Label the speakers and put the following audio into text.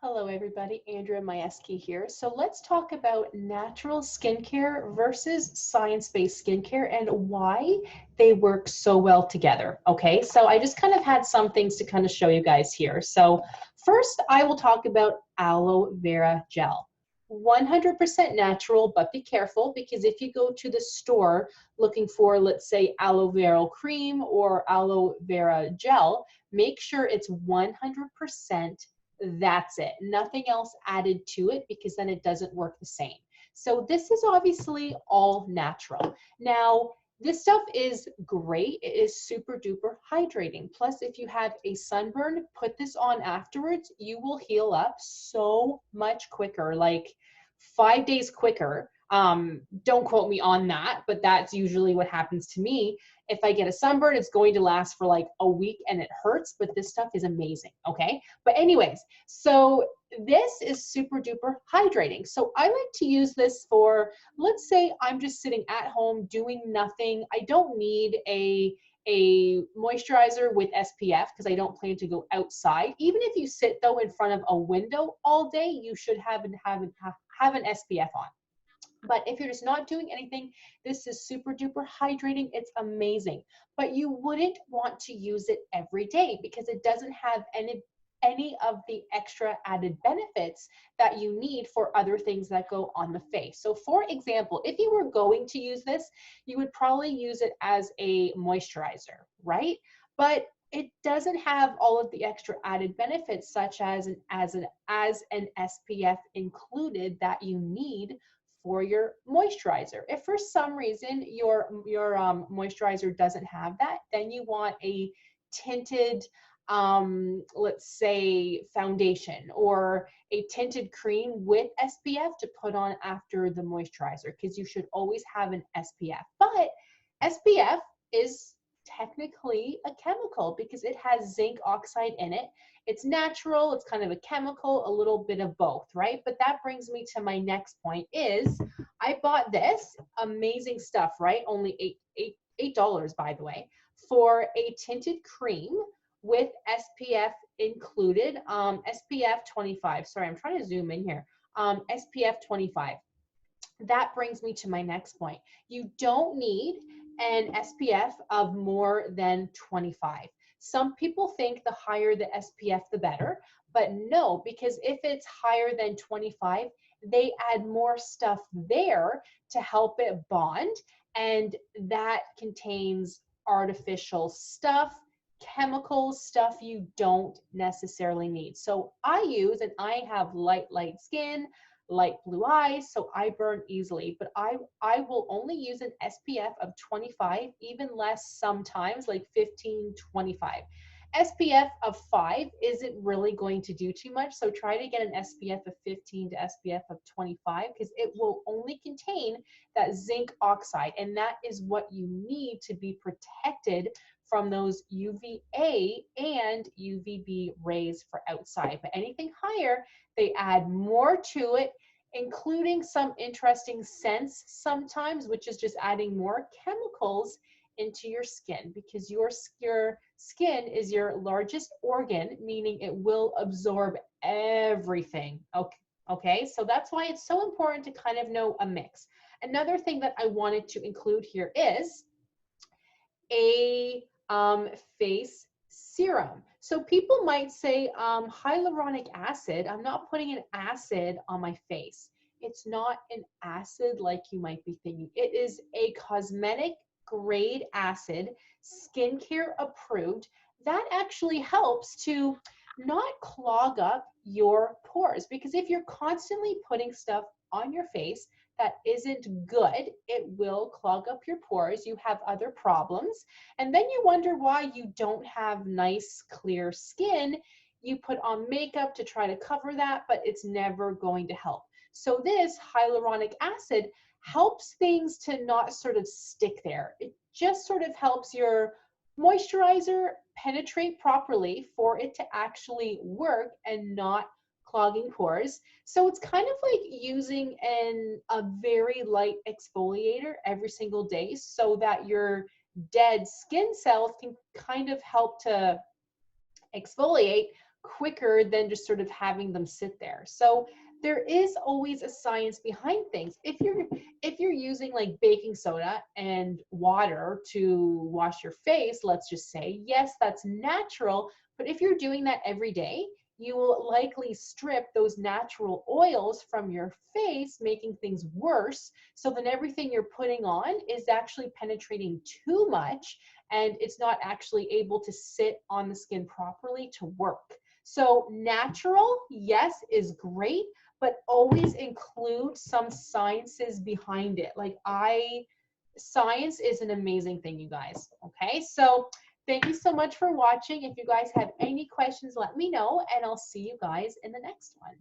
Speaker 1: Hello everybody, Andrea Majewski here. So let's talk about natural skincare versus science-based skincare and why they work so well together, okay? So I just kind of had some things to kind of show you guys here. So first I will talk about aloe vera gel. 100% natural, but be careful because if you go to the store looking for, let's say, aloe vera cream or aloe vera gel, make sure it's 100%. That's it. Nothing else added to it because then it doesn't work the same. So this is obviously all natural. Now, this stuff is great. It is super duper hydrating. Plus, if you have a sunburn, put this on afterwards. You will heal up so much quicker, like 5 days quicker. Don't quote me on that, but that's usually what happens to me. If I get a sunburn, it's going to last for like a week and it hurts, but this stuff is amazing, okay? But anyways, so this is super duper hydrating. So I like to use this for, let's say I'm just sitting at home doing nothing. I don't need a moisturizer with SPF because I don't plan to go outside. Even if you sit though in front of a window all day, you should have an SPF on. But if you're just not doing anything, this is super duper hydrating. It's amazing. But you wouldn't want to use it every day because it doesn't have any of the extra added benefits that you need for other things that go on the face. So for example, if you were going to use this, you would probably use it as a moisturizer, right? But it doesn't have all of the extra added benefits such as an SPF included that you need for your moisturizer. If for some reason your moisturizer doesn't have that, then you want a tinted let's say foundation or a tinted cream with SPF to put on after the moisturizer, because you should always have an SPF. But SPF is technically a chemical because it has zinc oxide in it. It's natural, it's kind of a chemical, a little bit of both, right? But that brings me to my next point is I bought this amazing stuff, right? Only $8 by the way, for a tinted cream with SPF included, SPF 25. Sorry, I'm trying to zoom in here. SPF 25. That brings me to my next point. You don't need an SPF of more than 25. Some people think the higher the SPF, the better, but no, because if it's higher than 25, they add more stuff there to help it bond, and that contains artificial stuff, chemical stuff you don't necessarily need. So I use, and I have light skin, light blue eyes, so I burn easily, but I will only use an SPF of 25, even less sometimes, like 15, 25. SPF of 5 isn't really going to do too much, so try to get an SPF of 15 to SPF of 25 because it will only contain that zinc oxide, and that is what you need to be protected from those UVA and UVB rays for outside. But anything higher, they add more to it, including some interesting scents sometimes, which is just adding more chemicals into your skin, because your skin is your largest organ, meaning it will absorb everything. Okay, so that's why it's so important to kind of know a mix. Another thing that I wanted to include here is a face serum. So people might say hyaluronic acid. I'm not putting an acid on my face. It's not an acid like you might be thinking. It is a cosmetic grade acid, skincare approved, that actually helps to not clog up your pores, because if you're constantly putting stuff on your face that isn't good, it will clog up your pores. You have other problems, and then you wonder why you don't have nice clear skin. You put on makeup to try to cover that, but it's never going to help. So this hyaluronic acid helps things to not sort of stick there. It just sort of helps your moisturizer penetrate properly for it to actually work and not clogging pores. So it's kind of like using a very light exfoliator every single day so that your dead skin cells can kind of help to exfoliate quicker than just sort of having them sit there. So there is always a science behind things. If you're using like baking soda and water to wash your face, let's just say, yes, that's natural. But if you're doing that every day, you will likely strip those natural oils from your face, making things worse. So then everything you're putting on is actually penetrating too much, and it's not actually able to sit on the skin properly to work. So natural, yes, is great, but always include some sciences behind it. Science is an amazing thing, you guys. Okay, so thank you so much for watching. If you guys have any questions, let me know, and I'll see you guys in the next one.